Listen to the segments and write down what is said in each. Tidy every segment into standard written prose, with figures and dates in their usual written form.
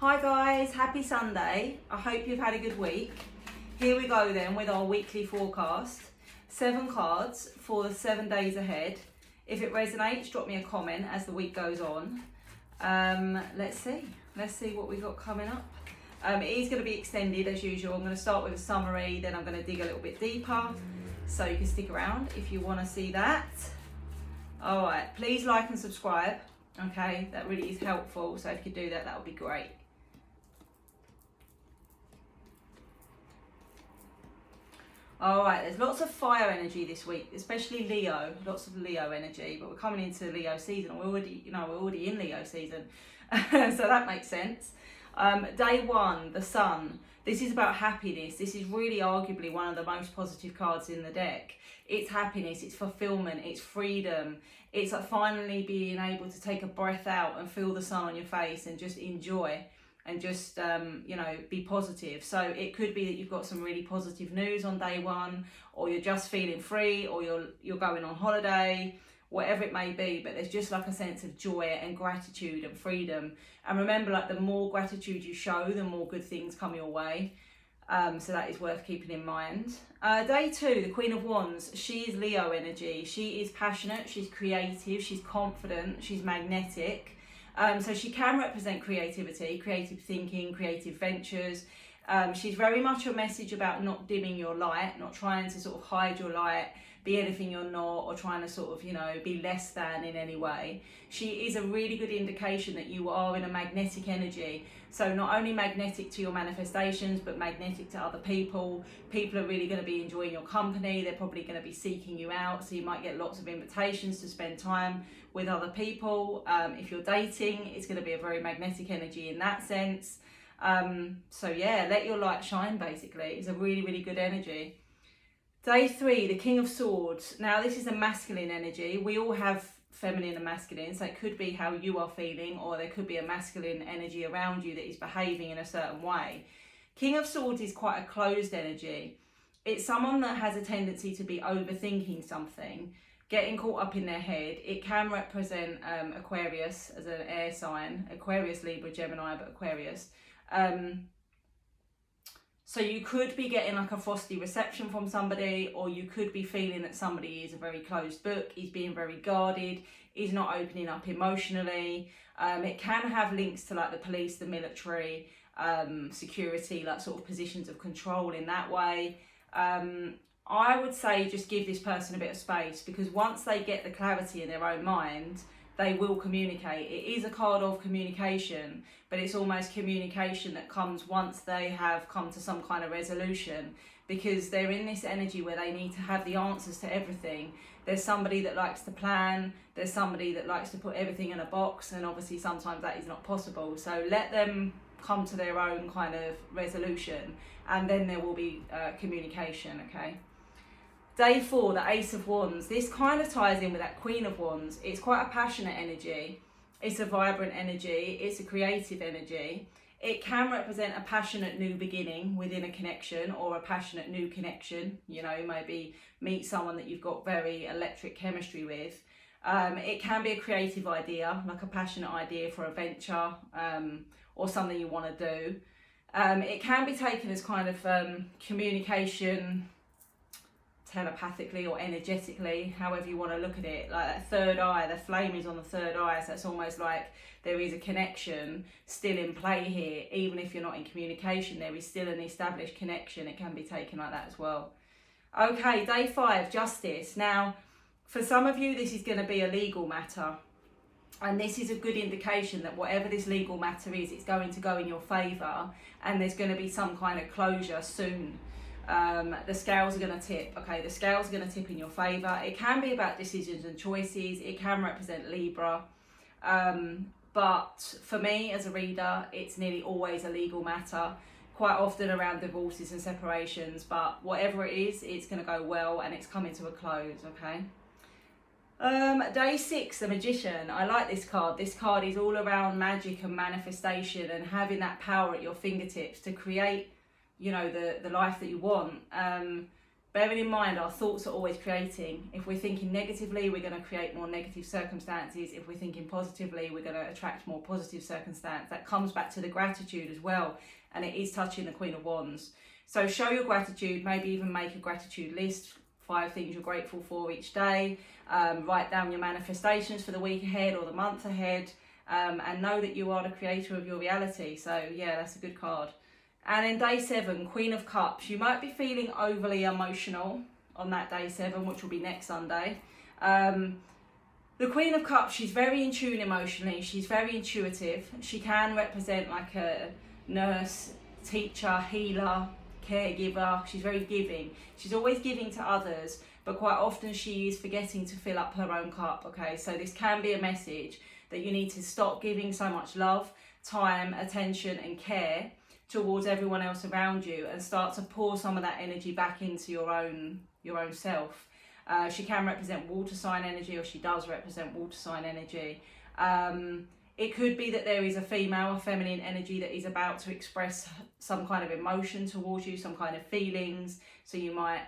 Hi guys, happy Sunday. I hope you've had a good week. Here we go then with our weekly forecast. 7 cards for the 7 days ahead. If it resonates, drop me a comment as the week goes on. Let's see what we've got coming up. It is going to be extended as usual. I'm going to start with a summary, then I'm going to dig a little bit deeper. So you can stick around if you want to see that. Alright, please like and subscribe. Okay, that really is helpful. So if you could do that, that would be great. Alright, there's lots of fire energy this week, especially Leo, lots of Leo energy, but we're coming into Leo season. We're already in Leo season, so that makes sense. Day 1, the Sun. This is about happiness. This is really arguably one of the most positive cards in the deck. It's happiness, it's fulfillment, it's freedom. It's like finally being able to take a breath out and feel the sun on your face and just enjoy. And just be positive. So it could be that you've got some really positive news on day 1, or you're just feeling free, or you're going on holiday, whatever it may be. But there's just like a sense of joy and gratitude and freedom. And remember, like the more gratitude you show, the more good things come your way. So that is worth keeping in mind. Day 2, the Queen of Wands. She is Leo energy. She is passionate. She's creative. She's confident. She's magnetic. So she can represent creativity, creative thinking, creative ventures. She's very much a message about not dimming your light, not trying to sort of hide your light, be anything you're not, or trying to sort of, be less than in any way. She is a really good indication that you are in a magnetic energy. So not only magnetic to your manifestations, but magnetic to other people. People are really going to be enjoying your company. They're probably going to be seeking you out. So you might get lots of invitations to spend time with other people. If you're dating, it's going to be a very magnetic energy in that sense. So yeah, let your light shine basically. It's a really, really good energy. Day 3, the King of Swords. Now this is a masculine energy. We all have feminine and masculine, so it could be how you are feeling, or there could be a masculine energy around you that is behaving in a certain way. King of Swords is quite a closed energy. It's someone that has a tendency to be overthinking something, getting caught up in their head. It can represent Aquarius as an air sign, Aquarius, Libra, Gemini, but Aquarius. So you could be getting like a frosty reception from somebody, or you could be feeling that somebody is a very closed book, is being very guarded, is not opening up emotionally. It can have links to like the police, the military, security, like sort of positions of control in that way. I would say just give this person a bit of space, because once they get the clarity in their own mind, they will communicate. It is a card of communication, but it's almost communication that comes once they have come to some kind of resolution, because they're in this energy where they need to have the answers to everything. There's somebody that likes to plan, there's somebody that likes to put everything in a box, and obviously sometimes that is not possible. So let them come to their own kind of resolution, and then there will be communication, okay? Day 4, the Ace of Wands. This kind of ties in with that Queen of Wands. It's quite a passionate energy. It's a vibrant energy. It's a creative energy. It can represent a passionate new beginning within a connection, or a passionate new connection. Maybe meet someone that you've got very electric chemistry with. It can be a creative idea, like a passionate idea for a venture, or something you want to do. It can be taken as kind of communication, telepathically or energetically, however you want to look at it. Like that third eye, the flame is on the third eye, so it's almost like there is a connection still in play here. Even if you're not in communication, there is still an established connection. It can be taken like that as well. Okay, day 5, Justice. Now for some of you, this is going to be a legal matter, and this is a good indication that whatever this legal matter is, it's going to go in your favour, and there's going to be some kind of closure soon. The scales are going to tip. Okay, the scales are going to tip in your favour. It can be about decisions and choices. It can represent Libra. But for me as a reader, it's nearly always a legal matter, quite often around divorces and separations. But whatever it is, it's going to go well, and it's coming to a close, okay? Day 6, the Magician. I like this card. This card is all around magic and manifestation, and having that power at your fingertips to create the life that you want. bearing in mind our thoughts are always creating. If we're thinking negatively, we're going to create more negative circumstances. If we're thinking positively, we're going to attract more positive circumstance. That comes back to the gratitude as well, and it is touching the Queen of Wands. So show your gratitude, maybe even make a gratitude list, 5 things you're grateful for each day. Write down your manifestations for the week ahead or the month ahead, and know that you are the creator of your reality. So yeah, that's a good card. And then day 7, Queen of Cups. You might be feeling overly emotional on that day 7, which will be next Sunday. The Queen of Cups, she's very in tune emotionally. She's very intuitive. She can represent like a nurse, teacher, healer, caregiver. She's very giving. She's always giving to others, but quite often she is forgetting to fill up her own cup. Okay, so this can be a message that you need to stop giving so much love, time, attention and care towards everyone else around you, and start to pour some of that energy back into your own self. She can represent water sign energy, or she does represent water sign energy. It could be that there is a female, a feminine energy that is about to express some kind of emotion towards you, some kind of feelings. So you might,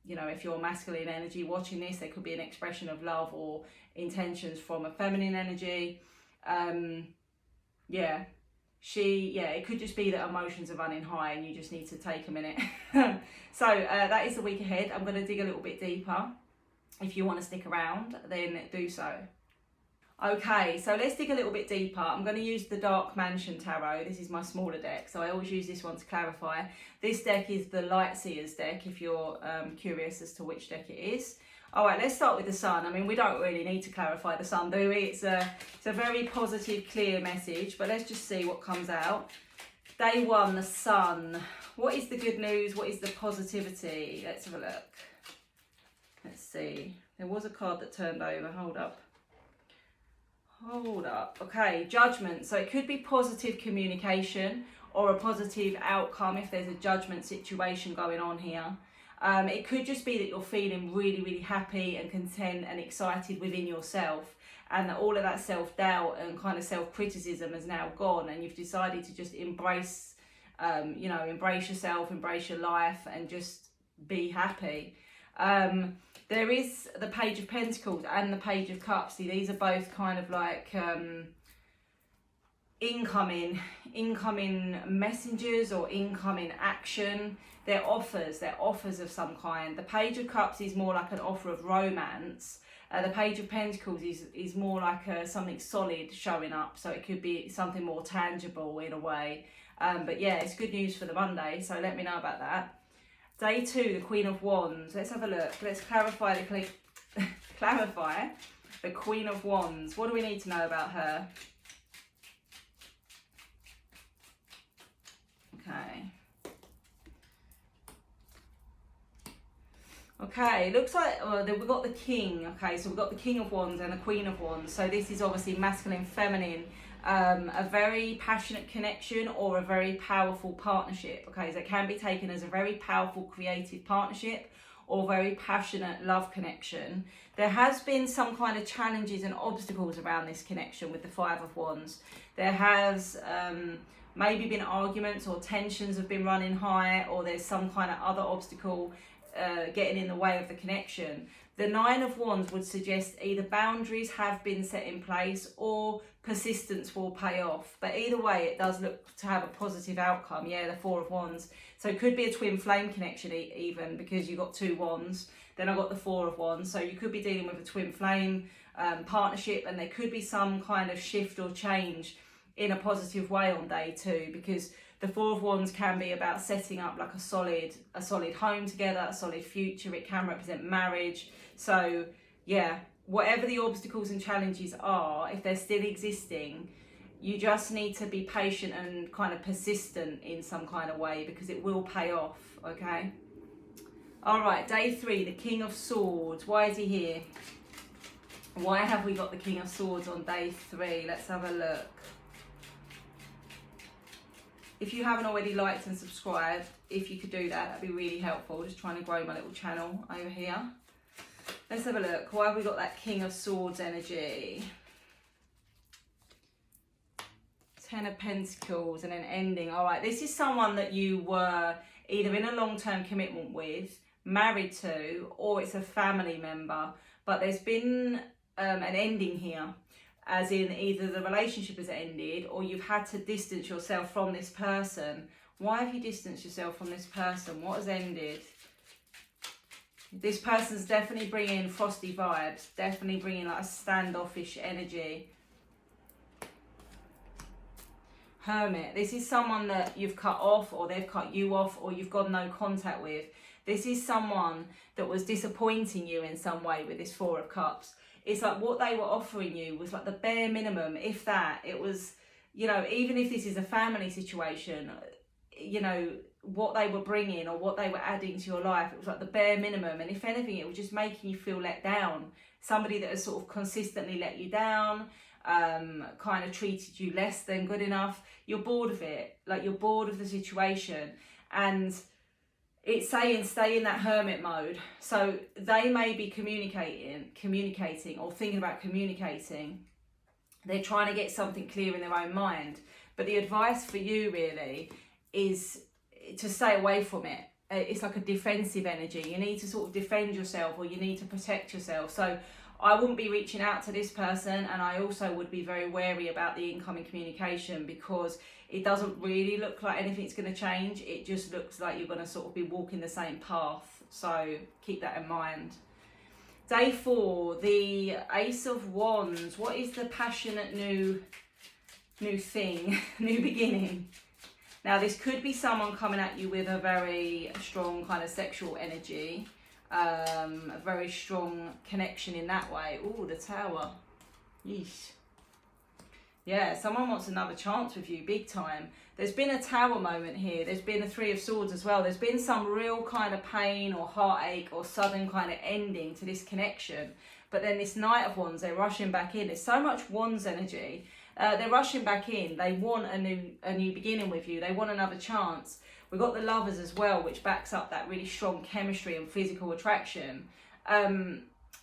you know, if you're masculine energy watching this, there could be an expression of love or intentions from a feminine energy. It could just be that emotions are running high and you just need to take a minute. So that is the week ahead. I'm going to dig a little bit deeper. If you want to stick around, then do so. Okay, so let's dig a little bit deeper. I'm going to use the Dark Mansion Tarot. This is my smaller deck, so I always use this one to clarify. This deck is the Light Seers deck, if you're curious as to which deck it is. All right, let's start with the Sun. I mean, we don't really need to clarify the Sun, do we? It's a very positive, clear message, but let's just see what comes out. Day 1, the Sun. What is the good news? What is the positivity? Let's have a look. Let's see. There was a card that turned over. Hold up. Okay, Judgment. So it could be positive communication or a positive outcome if there's a judgment situation going on here. It could just be that you're feeling really, really happy and content and excited within yourself, and that all of that self-doubt and kind of self-criticism has now gone, and you've decided to just embrace, embrace yourself, embrace your life, and just be happy. There is the Page of Pentacles and the Page of Cups. See, these are both kind of like incoming messengers or incoming action. They're offers of some kind. The Page of Cups is more like an offer of romance. The Page of Pentacles is more like something solid showing up. So it could be something more tangible in a way. But yeah, it's good news for the Monday. So let me know about that. Day 2, the Queen of Wands. Let's have a look. Let's clarify the Queen of Wands. What do we need to know about her? Okay, looks like we've got the King. Okay, so we've got the King of Wands and the Queen of Wands. So this is obviously masculine, feminine, a very passionate connection or a very powerful partnership. Okay, so it can be taken as a very powerful creative partnership or very passionate love connection. There has been some kind of challenges and obstacles around this connection with the Five of Wands. There has maybe been arguments or tensions have been running high, or there's some kind of other obstacle getting in the way of the connection. The Nine of Wands would suggest either boundaries have been set in place or persistence will pay off. But either way, it does look to have a positive outcome. Yeah, the Four of Wands. So it could be a twin flame connection even, because you've got 2 wands. Then I've got the Four of Wands. So you could be dealing with a twin flame partnership, and there could be some kind of shift or change in a positive way on day 2, because the Four of Wands can be about setting up like a solid home together, a solid future. It can represent marriage. So yeah, whatever the obstacles and challenges are, if they're still existing, you just need to be patient and kind of persistent in some kind of way, because it will pay off, okay? All right, day 3, the King of Swords. Why is he here? Why have we got the King of Swords on day 3? Let's have a look. If you haven't already liked and subscribed, if you could do that, that'd be really helpful. Just trying to grow my little channel over here. Let's have a look. Why have we got that King of Swords energy? 10 of Pentacles and an ending. All right, this is someone that you were either in a long-term commitment with, married to, or it's a family member. But there's been an ending here, as in either the relationship has ended or you've had to distance yourself from this person. Why have you distanced yourself from this person? What has ended? This person's definitely bringing frosty vibes, definitely bringing like a standoffish energy. Hermit. This is someone that you've cut off, or they've cut you off, or you've got no contact with. This is someone that was disappointing you in some way with this Four of Cups. It's like what they were offering you was like the bare minimum, if that. It was, you know, even if this is a family situation, you know, what they were bringing or what they were adding to your life, it was like the bare minimum. And if anything, it was just making you feel let down. Somebody that has sort of consistently let you down, kind of treated you less than good enough. You're bored of it. Like, you're bored of the situation. And it's saying stay in that hermit mode. So they may be communicating or thinking about communicating. They're trying to get something clear in their own mind. But the advice for you really is to stay away from it. It's like a defensive energy. You need to sort of defend yourself, or you need to protect yourself. So I wouldn't be reaching out to this person, and I also would be very wary about the incoming communication, because it doesn't really look like anything's going to change. It just looks like you're going to sort of be walking the same path. So keep that in mind. Day 4, the Ace of Wands. What is the passionate new thing, new beginning? Now, this could be someone coming at you with a very strong kind of sexual energy, a very strong connection in that way. Oh, the Tower. Yeesh. Yeah, someone wants another chance with you, big time. There's been a Tower moment here. There's been a Three of Swords as well. There's been some real kind of pain or heartache or sudden kind of ending to this connection. But then this Knight of Wands, they're rushing back in. There's so much Wands energy. They're rushing back in. They want a new beginning with you. They want another chance. We've got the Lovers as well, which backs up that really strong chemistry and physical attraction.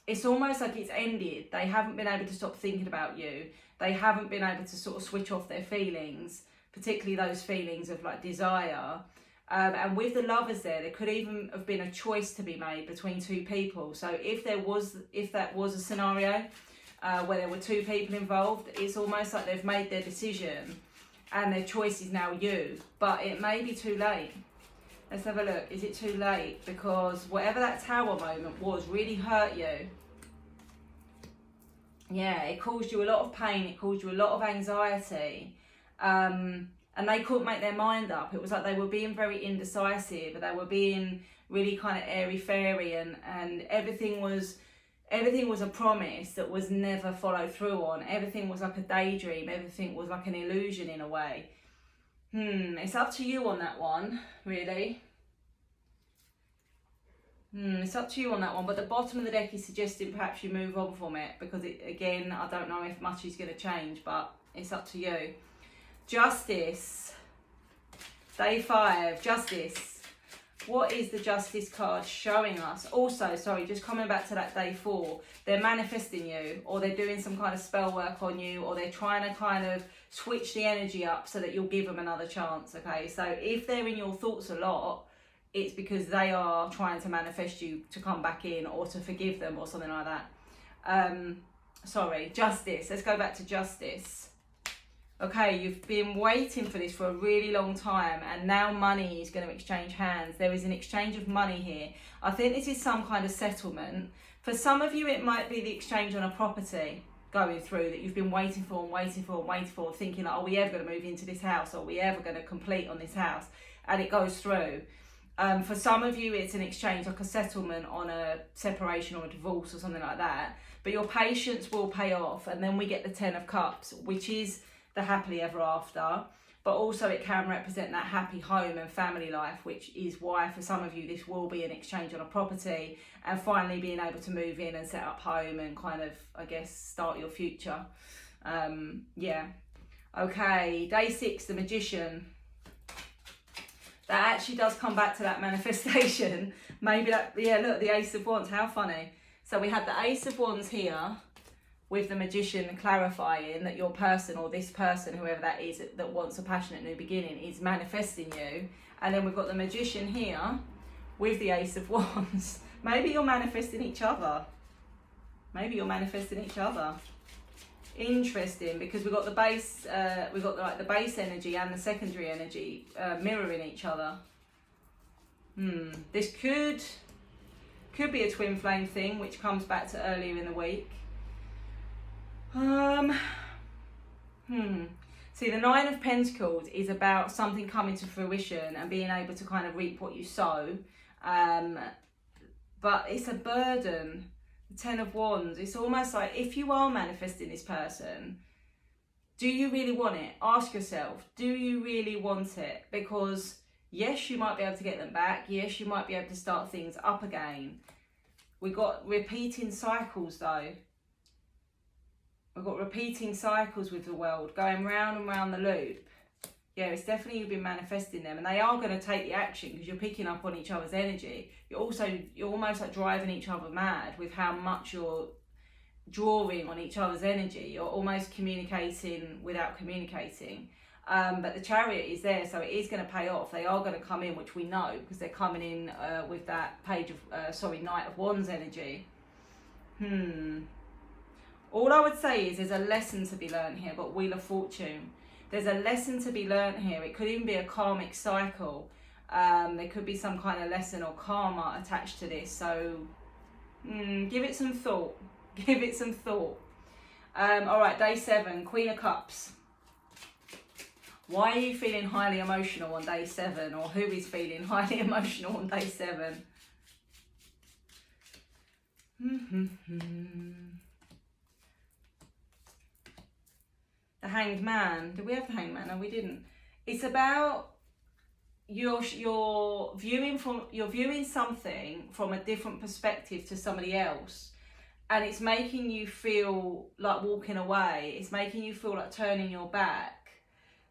It's almost like it's ended. They haven't been able to stop thinking about you. They haven't been able to sort of switch off their feelings, particularly those feelings of like desire. And with the Lovers there could even have been a choice to be made between two people. So if that was a scenario where there were two people involved, it's almost like they've made their decision and their choice is now you. But it may be too late. Let's have a look. Is it too late? Because whatever that Tower moment was really hurt you. Yeah, it caused you a lot of pain. It caused you a lot of anxiety. And they couldn't make their mind up. It was like they were being very indecisive. They were being really kind of airy-fairy, and everything was a promise that was never followed through on. Everything was like a daydream. Everything was like an illusion in a way. It's up to you on that one, really. It's up to you on that one. But the bottom of the deck is suggesting perhaps you move on from it, because again, I don't know if much is going to change, but it's up to you. Justice. Day 5, Justice. What is the Justice card showing us? Also, sorry, just coming back to that Day 4, they're manifesting you, or they're doing some kind of spell work on you, or they're trying to kind of switch the energy up so that you'll give them another chance, okay? So if they're in your thoughts a lot, it's because they are trying to manifest you to come back in, or to forgive them, or something like that. Sorry, Justice. Let's go back to Justice. Okay, you've been waiting for this for a really long time, and now money is going to exchange hands. There is an exchange of money here. I think this is some kind of settlement. For some of you, it might be the exchange on a property going through that you've been waiting for and waiting for and waiting for, thinking like, are we ever going to move into this house? Or are we ever going to complete on this house? And it goes through. For some of you, it's an exchange, like a settlement on a separation or a divorce or something like that. But your patience will pay off. And then we get the 10 of Cups, which is the happily ever after, but also it can represent that happy home and family life, which is why for some of you this will be an exchange on a property, and finally being able to move in and set up home and kind of, I guess, start your future. Yeah. Okay, Day 6, the Magician. That actually does come back to that manifestation. Maybe that, yeah, look, the Ace of Wands, how funny. So we had the Ace of Wands here, with the Magician clarifying that your person, or this person, whoever that is, that wants a passionate new beginning, is manifesting you. And then we've got the Magician here with the Ace of Wands. Maybe you're manifesting each other. Maybe you're manifesting each other. Interesting, because we've got the base, we've got like the base energy and the secondary energy mirroring each other. This could be a twin flame thing, which comes back to earlier in the week. See, the Nine of Pentacles is about something coming to fruition and being able to kind of reap what you sow. But it's a burden. The Ten of Wands, it's almost like if you are manifesting this person, do you really want it? Ask yourself, do you really want it? Because yes, you might be able to get them back. Yes, you might be able to start things up again. We got repeating cycles though. We've got repeating cycles with the world, going round and round the loop. Yeah, it's definitely you've been manifesting them, and they are going to take the action because you're picking up on each other's energy. You're almost like driving each other mad with how much you're drawing on each other's energy. You're almost communicating without communicating. But the Chariot is there, so it is going to pay off. They are going to come in, which we know because they're coming in with that page of Knight of Wands energy. All I would say is there's a lesson to be learned here. But Wheel of Fortune. There's a lesson to be learnt here. It could even be a karmic cycle. There could be some kind of lesson or karma attached to this. So give it some thought. Give it some thought. All right, day 7, Queen of Cups. Why are you feeling highly emotional on day 7? Or who is feeling highly emotional on day 7? The Hanged Man. Did we have the Hanged Man? No, we didn't. It's about you're viewing something from a different perspective to somebody else, and it's making you feel like walking away. It's making you feel like turning your back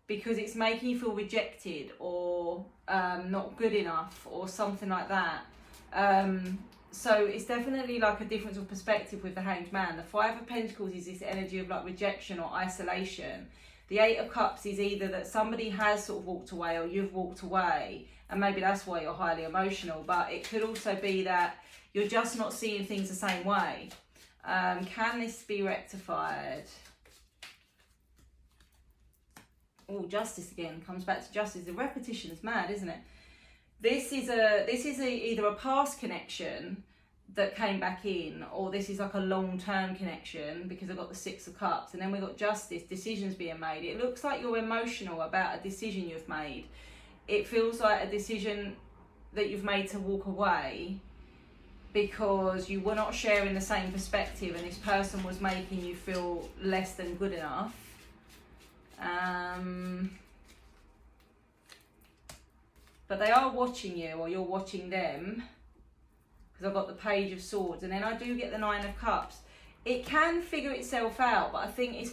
because it's making you feel rejected or not good enough or something like that. So it's definitely like a difference of perspective with the Hanged Man. The Five of Pentacles is this energy of like rejection or isolation. The Eight of Cups is either that somebody has sort of walked away or you've walked away, and maybe that's why you're highly emotional. But it could also be that you're just not seeing things the same way. Can this be rectified? Oh, Justice again. Comes back to Justice. The repetition is mad, isn't it? This is either a past connection that came back in, or this is like a long-term connection because I've got the Six of Cups, and then we've got Justice, decisions being made. It looks like you're emotional about a decision you've made. It feels like a decision that you've made to walk away because you were not sharing the same perspective and this person was making you feel less than good enough. But they are watching you, or you're watching them, because I've got the Page of Swords, and then I do get the Nine of Cups. It can figure itself out, but I think it's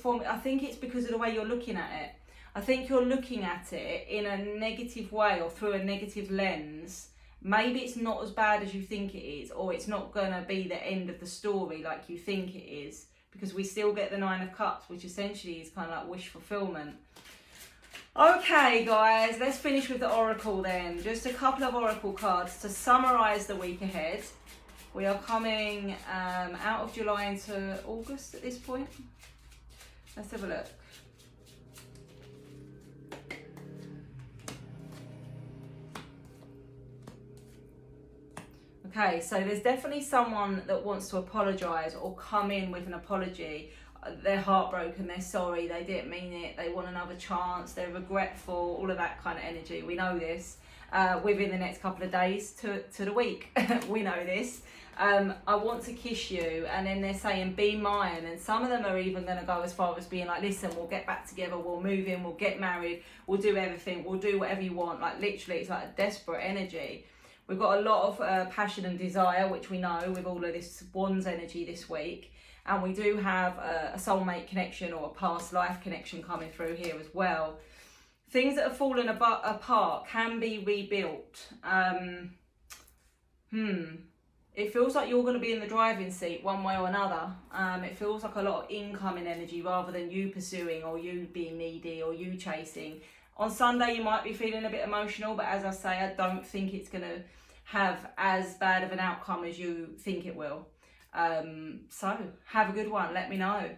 because of the way you're looking at it. I think you're looking at it in a negative way or through a negative lens. Maybe it's not as bad as you think it is, or it's not going to be the end of the story like you think it is, because we still get the Nine of Cups, which essentially is kind of like wish fulfillment. Okay guys, let's finish with the Oracle then. Just a couple of Oracle cards to summarise the week ahead. We are coming out of July into August at this point. Let's have a look. Okay, so there's definitely someone that wants to apologise or come in with an apology. They're heartbroken, they're sorry, they didn't mean it, they want another chance, they're regretful, all of that kind of energy. We know this within the next couple of days to the week. We know this. I want to kiss you, and then they're saying be mine, and some of them are even going to go as far as being like, listen, we'll get back together, we'll move in, we'll get married, we'll do everything, we'll do whatever you want. Like literally it's like a desperate energy. We've got a lot of passion and desire, which we know with all of this Wands energy this week. And we do have a soulmate connection or a past life connection coming through here as well. Things that have fallen apart can be rebuilt. It feels like you're going to be in the driving seat one way or another. It feels like a lot of incoming energy rather than you pursuing or you being needy or you chasing. On Sunday, you might be feeling a bit emotional, but as I say, I don't think it's going to have as bad of an outcome as you think it will. So have a good one. Let me know.